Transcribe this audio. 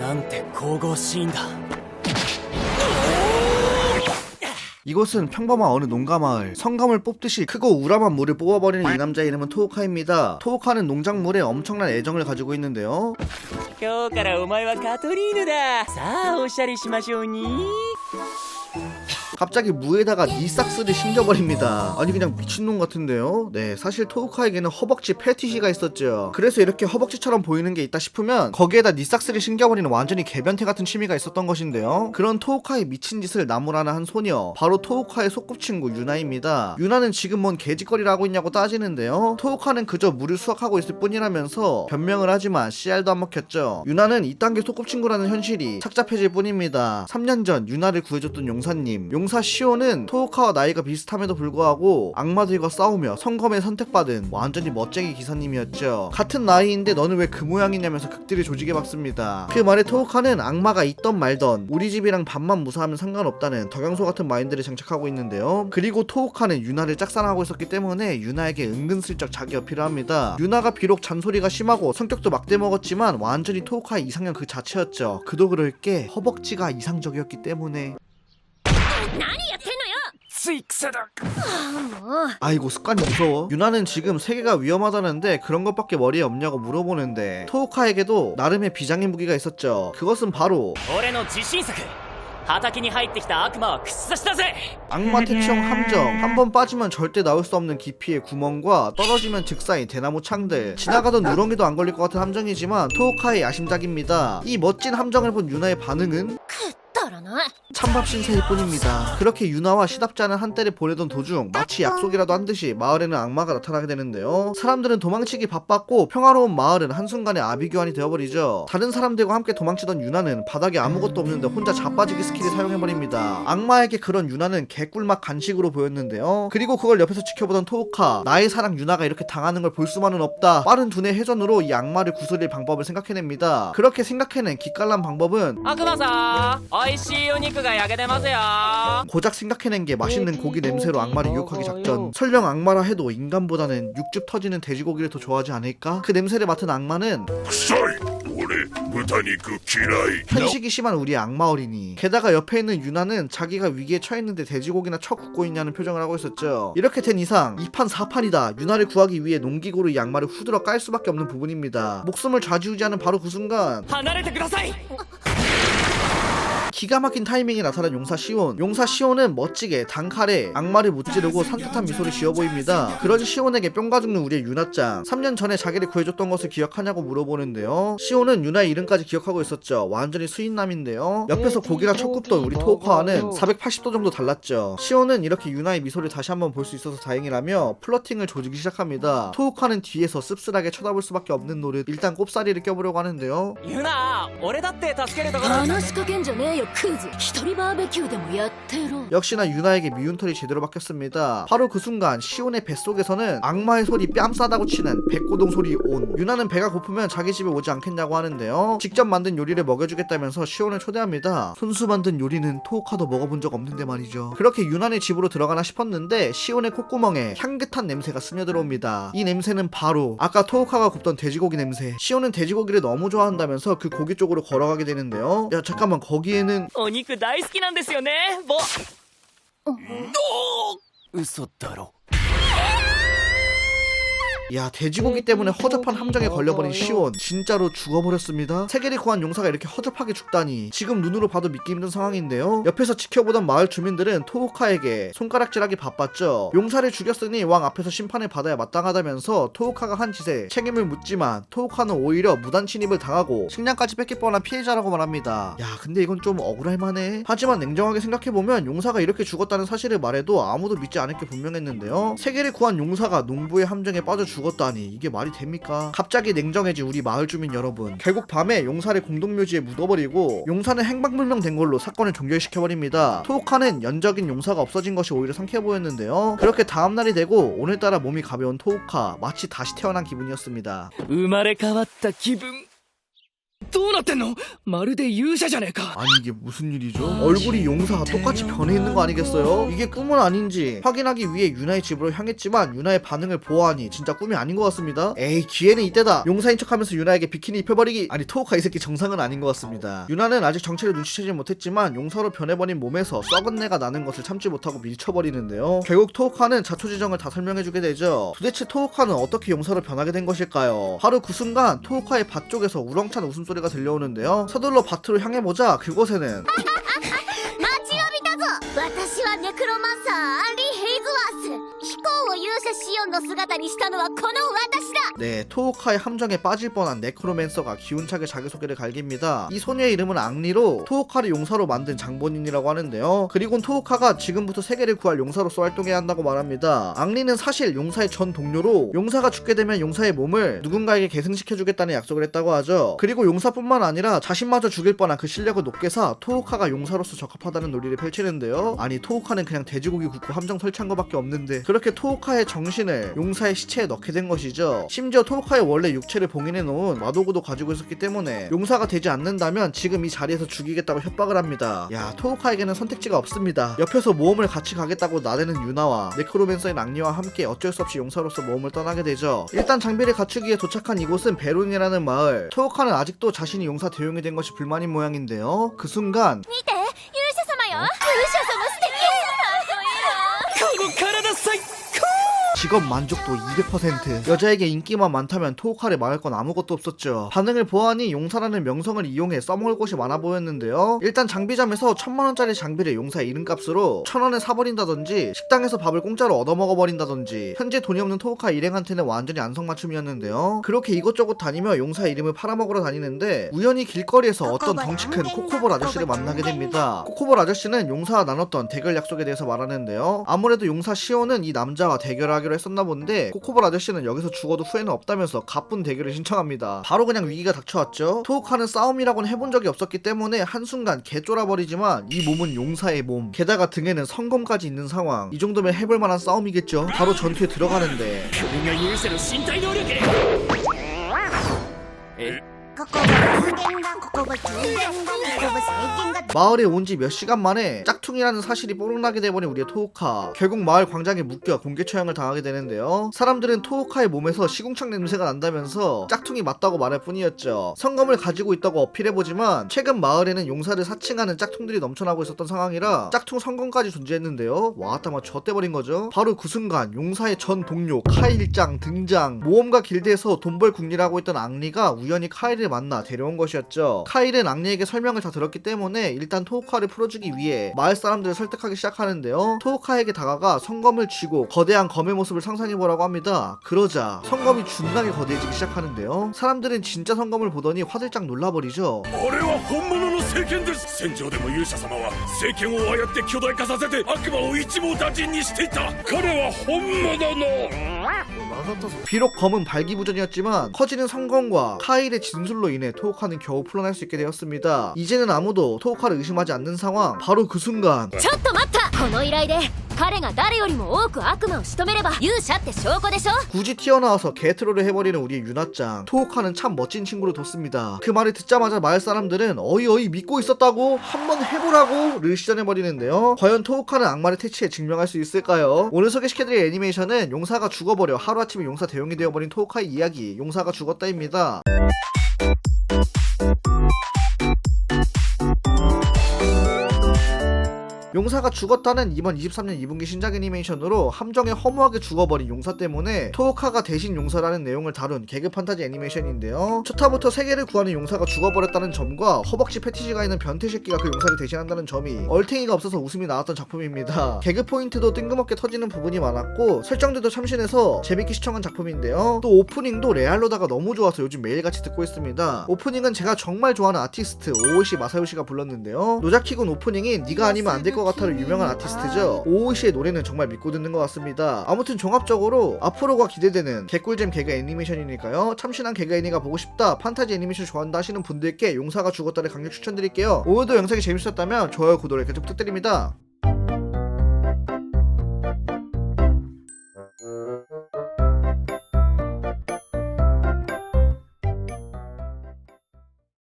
なんて神々しいんだ。 이곳은 평범한 어느 농가마을. 성감을 뽑듯이 크고 우람한 물을 뽑아버리는 이 남자의 이름은 토우카입니다. 토우카는 농작물에 엄청난 애정을 가지고 있는데요. 今日からお前はカトリーヌだ。さあおしゃれしましょうに。 갑자기 무에다가 니삭스를 신겨버립니다. 아니 그냥 미친놈 같은데요. 네, 사실 토우카에게는 허벅지 패티시가 있었죠. 그래서 이렇게 허벅지처럼 보이는 게 있다 싶으면 거기에다 니삭스를 신겨버리는 완전히 개변태 같은 취미가 있었던 것인데요. 그런 토우카의 미친 짓을 나무라는 한 소녀, 바로 토우카의 소꿉친구 유나입니다. 유나는 지금 뭔 개짓거리를 하고 있냐고 따지는데요. 토우카는 그저 물을 수확하고 있을 뿐이라면서 변명을 하지만 씨알도 안 먹혔죠. 유나는 이딴 게 소꿉친구라는 현실이 착잡해질 뿐입니다. 3년 전 유나를 구해줬던 용사님, 용사 시오는 토우카와 나이가 비슷함에도 불구하고 악마들과 싸우며 성검에 선택받은 완전히 멋쟁이 기사님이었죠. 같은 나이인데 너는 왜 그 모양이냐면서 극딜을 조지게 박습니다. 그 말에 토우카는 악마가 있던 말던 우리 집이랑 밥만 무사하면 상관없다는 덕양소 같은 마인드를 장착하고 있는데요. 그리고 토우카는 유나를 짝사랑하고 있었기 때문에 유나에게 은근슬쩍 자기 어필을 합니다. 유나가 비록 잔소리가 심하고 성격도 막대먹었지만 완전히 토우카의 이상형 그 자체였죠. 그도 그럴 게 허벅지가 이상적이었기 때문에. 아이고 습관이 무서워. 유나는 지금 세계가 위험하다는데 그런 것밖에 머리에 없냐고 물어보는데 토우카에게도 나름의 비장의 무기가 있었죠. 그것은 바로 俺の自信作。畑に入ってきた悪魔は屈したぜ。 악마 퇴치형 함정. 한번 빠지면 절대 나올 수 없는 깊이의 구멍과 떨어지면 즉사인 대나무 창들. 지나가던 누렁이도 안 걸릴 것 같은 함정이지만 토우카의 야심작입니다. 이 멋진 함정을 본 유나의 반응은 찬밥 신세일 뿐입니다. 그렇게 유나와 시답지 않은 한때를 보내던 도중 마치 약속이라도 한 듯이 마을에는 악마가 나타나게 되는데요. 사람들은 도망치기 바빴고 평화로운 마을은 한순간에 아비규환이 되어버리죠. 다른 사람들과 함께 도망치던 유나는 바닥에 아무것도 없는데 혼자 자빠지기 스킬을 사용해버립니다. 악마에게 그런 유나는 개꿀맛 간식으로 보였는데요. 그리고 그걸 옆에서 지켜보던 토우카, 나의 사랑 유나가 이렇게 당하는 걸 볼 수만은 없다. 빠른 두뇌 회전으로 이 악마를 구슬릴 방법을 생각해냅니다. 그렇게 생각해낸 기깔난 방법은 悪魔さん、おいしいお肉が焼けてますよ。 고작 생각해낸 게 맛있는 고기 냄새로 악마를 유혹하기 작전. 설령 악마라 해도 인간보다는 육즙 터지는 돼지고기를 더 좋아하지 않을까? 그 냄새를 맡은 악마는 臭い俺豚肉嫌い 편식이 심한 우리의 악마 어린이. 게다가 옆에 있는 유나는 자기가 위기에 처했는데 돼지고기나 쳐 굽고 있냐는 표정을 하고 있었죠. 이렇게 된 이상 2판 4판이다. 유나를 구하기 위해 농기구로 이 악마를 후드러 깔 수밖에 없는 부분입니다. 목숨을 좌지우지하는 바로 그 순간 離れてください。 기가 막힌 타이밍에 나타난 용사 시온. 용사 시온은 멋지게 단칼에 악마를 무찌르고 산뜻한 미소를 지어 보입니다. 그런 시온에게 뿅가 죽는 우리의 유나짱. 3년 전에 자기를 구해줬던 것을 기억하냐고 물어보는데요. 시온은 유나의 이름까지 기억하고 있었죠. 완전히 수인남인데요. 옆에서 고기랑 첫 굽던 우리 토우카와는 480도 정도 달랐죠. 시온은 이렇게 유나의 미소를 다시 한번 볼 수 있어서 다행이라며 플러팅을 조지기 시작합니다. 토우카는 뒤에서 씁쓸하게 쳐다볼 수밖에 없는 노릇. 일단 꼽사리를 껴보려고 하는데요. ユナ、俺だって助けるところ。 話しかけんじゃねえよクズ。一人バーベキューでもやってろ。 역시나 유나에게 미운털이 제대로 박혔습니다. 바로 그 순간 시온의 뱃속에서는 악마의 소리 뺨싸다고 치는 백고동 소리 온. 유나는 배가 고프면 자기 집에 오지 않겠냐고 하는데요. 직접 만든 요리를 먹여주겠다면서 시온을 초대합니다. 손수 만든 요리는 토우카도 먹어본 적 없는데 말이죠. 그렇게 유나의 집으로 들어가나 싶었는데 시온의 콧구멍에 향긋한 냄새가 스며들어옵니다. 이 냄새는 바로 아까 토우카가 굽던 돼지고기 냄새. 시온은 돼지고기를 너무 좋아한다면서 그 고기 쪽으로 걸어가게 되는데요. 야 잠깐만, 거기에는 お肉大好きなんですよね。嘘だろ。 야, 돼지고기 때문에 허접한 함정에 걸려버린 시온 진짜로 죽어버렸습니다. 세계를 구한 용사가 이렇게 허접하게 죽다니 지금 눈으로 봐도 믿기 힘든 상황인데요. 옆에서 지켜보던 마을 주민들은 토우카에게 손가락질하기 바빴죠. 용사를 죽였으니 왕 앞에서 심판을 받아야 마땅하다면서 토우카가 한 짓에 책임을 묻지만 토우카는 오히려 무단 침입을 당하고 식량까지 뺏길 뻔한 피해자라고 말합니다. 야, 근데 이건 좀 억울할만해. 하지만 냉정하게 생각해보면 용사가 이렇게 죽었다는 사실을 말해도 아무도 믿지 않을 게 분명했는데요. 세계를 구한 용사가 농부의 함정에 빠져 죽었다니 이게 말이 됩니까? 갑자기 냉정해진 우리 마을 주민 여러분. 결국 밤에 용사를 공동묘지에 묻어버리고 용사는 행방불명된 걸로 사건을 종결시켜버립니다. 토우카는 연적인 용사가 없어진 것이 오히려 상쾌해 보였는데요. 그렇게 다음날이 되고 오늘따라 몸이 가벼운 토우카. 마치 다시 태어난 기분이었습니다. 生まれ変わった気分。どうなってんのまるで勇者じゃねえか 아니 이게 무슨 일이죠? 얼굴이 용사가 똑같이 변해 있는 거 아니겠어요? 이게 꿈은 아닌지 확인하기 위해 유나의 집으로 향했지만 유나의 반응을 보아하니 진짜 꿈이 아닌 것 같습니다. 에이 기회는 이때다. 용사인 척하면서 유나에게 비키니 입혀버리기. 아니 토오카 이 새끼 정상은 아닌 것 같습니다. 유나는 아직 정체를 눈치채지 못했지만 용사로 변해버린 몸에서 썩은 내가 나는 것을 참지 못하고 밀쳐버리는데요. 결국 토오카는 자초지정을 다 설명해주게 되죠. 도대체 토오카는 어떻게 용사로 변하게 된 것일까요? 바로 그 순간 토오카의 밭 쪽에서 우렁찬 웃음소리가 들려오는데요. 서둘러 밭으로 향해보자 그곳에는 私はネクロマンサーアンリ・ヘイズワース飛行を勇者シオンの姿にしたのはこの私だ 네, 토오카의 함정에 빠질 뻔한 네크로맨서가 기운차게 자기소개를 갈깁니다. 이 소녀의 이름은 앙리로 토오카를 용사로 만든 장본인이라고 하는데요. 그리고 토오카가 지금부터 세계를 구할 용사로서 활동해야 한다고 말합니다. 앙리는 사실 용사의 전 동료로 용사가 죽게 되면 용사의 몸을 누군가에게 계승시켜주겠다는 약속을 했다고 하죠. 그리고 용사뿐만 아니라 자신마저 죽일 뻔한 그 실력을 높게 사 토오카가 용사로서 적합하다는 논리를 펼치는데요. 아니 토오카는 그냥 돼지고기 굽고 함정 설치한 것밖에 없는데 그렇게 토오카의 정신을 용사의 시체에 넣게 된 것이죠. 심지어 토오카의 원래 육체를 봉인해 놓은 마도구도 가지고 있었기 때문에 용사가 되지 않는다면 지금 이 자리에서 죽이겠다고 협박을 합니다. 야 토오카에게는 선택지가 없습니다. 옆에서 모험을 같이 가겠다고 나대는 유나와 네크로맨서인 앙리와 함께 어쩔 수 없이 용사로서 모험을 떠나게 되죠. 일단 장비를 갖추기 위해 도착한 이곳은 베론이라는 마을. 토오카는 아직도 자신이 용사 대용이 된 것이 불만인 모양인데요. 그 순간 見て勇者様よ勇者様素敵かっこいいなこの体最高 직업 만족도 200%. 여자에게 인기만 많다면 토오카를 막을 건 아무것도 없었죠. 반응을 보아하니 용사라는 명성을 이용해 써먹을 곳이 많아 보였는데요. 일단 장비점에서 1000만원짜리 장비를 용사의 이름값으로 1000원에 사버린다든지 식당에서 밥을 공짜로 얻어먹어버린다든지 현재 돈이 없는 토오카 일행한테는 완전히 안성맞춤이었는데요. 그렇게 이것저것 다니며 용사의 이름을 팔아먹으러 다니는데 우연히 길거리에서 어떤 덩치 큰 코코볼 아저씨를 만나게 됩니다. 코코볼 아저씨는 용사와 나눴던 대결 약속에 대해서 말하는데요. 아무래도 용사 시오는 이 남자와 대결하기로 했었나 본데 코코볼 아저씨는 여기서 죽어도 후회는 없다면서 가쁜 대결을 신청합니다. 바로 그냥 위기가 닥쳐왔죠. 토오카는 싸움이라고는 해본 적이 없었기 때문에 한순간 개쫄아버리지만 이 몸은 용사의 몸, 게다가 등에는 성검까지 있는 상황. 이 정도면 해볼 만한 싸움이겠죠. 바로 전투에 들어가는데 これが勇者の身体能力ここは人間だここは人間だここは聖剣だ 마을에 온 지 몇 시간 만에 짝퉁이라는 사실이 뽀록나게 돼버린 우리의 토오카. 결국 마을 광장에 묶여 공개 처형을 당하게 되는데요. 사람들은 토오카의 몸에서 시궁창 냄새가 난다면서 짝퉁이 맞다고 말할 뿐이었죠. 성검을 가지고 있다고 어필해보지만 최근 마을에는 용사를 사칭하는 짝퉁들이 넘쳐나고 있었던 상황이라 짝퉁 성검까지 존재했는데요. 와따마 젖대버린 거죠. 바로 그 순간 용사의 전 동료 카일짱 등장. 모험가 길드에서 돈벌 궁리라고 했던 앙리가 우연히 카일을 만나 데려온 것이었죠. 카일은 앙리에게 설명을 다 들었기 때문에 일단 토오카를 풀어주기 위해 마을 사람들을 설득하기 시작하는데요. 토오카에게 다가가 성검을 쥐고 거대한 검의 모습을 상상해보라고 합니다. 그러자 성검이 준하게 거대해지기 시작하는데요. 사람들은 진짜 성검을 보더니 화들짝 놀라버리죠. あれは本物の聖剣です。戦場でも勇者様は聖剣をああやって巨大化させて悪魔を一網打尽にしていた。彼は本物の 비록 검은 발기부전이었지만 커지는 성검과 카일의 진술로 인해 토오카는 겨우 풀어날 수 있게 되었습니다. 이제는 아무도 토오카를 의심하지 않는 상황. 바로 그 순간 ちょっと待ったこの依頼で彼が誰よりも多く悪魔を仕留めれば勇者って証拠でしょ 굳이 튀어나와서 개트롤을 해버리는 우리의 유나짱. 토오카는 참 멋진 친구로 뒀습니다. 그 말을 듣자마자 마을 사람들은 어이 믿고 있었다고? 한번 해보라고? 를 시전해버리는데요. 과연 토오카는 악마를 퇴치해 증명할 수 있을까요? 오늘 소개시켜드릴 애니메이션은 용사가 죽어버려 하루아침에 용사 대용이 되어버린 토오카의 이야기 용사가 죽었다입니다. 용사가 죽었다는 이번 23년 2분기 신작 애니메이션으로 함정에 허무하게 죽어버린 용사 때문에 토오카가 대신 용사라는 내용을 다룬 개그 판타지 애니메이션인데요. 첫화부터 세계를 구하는 용사가 죽어버렸다는 점과 허벅지 패티지가 있는 변태 새끼가 그 용사를 대신한다는 점이 얼탱이가 없어서 웃음이 나왔던 작품입니다. 개그 포인트도 뜬금없게 터지는 부분이 많았고 설정들도 참신해서 재밌게 시청한 작품인데요. 또 오프닝도 레알로다가 너무 좋아서 요즘 매일같이 듣고 있습니다. 오프닝은 제가 정말 좋아하는 아티스트 오오시 마사요시가 불렀는데요. 노자키군 오프닝이 네가 아니면 안 될 것 같아로 유명한 아티스트죠. 오오시의 노래는 정말 믿고 듣는 것 같습니다. 아무튼 종합적으로 앞으로가 기대되는 개꿀잼 개그 애니메이션이니까요. 참신한 개그 애니가 보고 싶다, 판타지 애니메이션 좋아한다 하시는 분들께 용사가 죽었다를 강력 추천드릴게요. 오늘도 영상이 재밌었다면 좋아요, 구독, 이렇게 좀 부탁드립니다.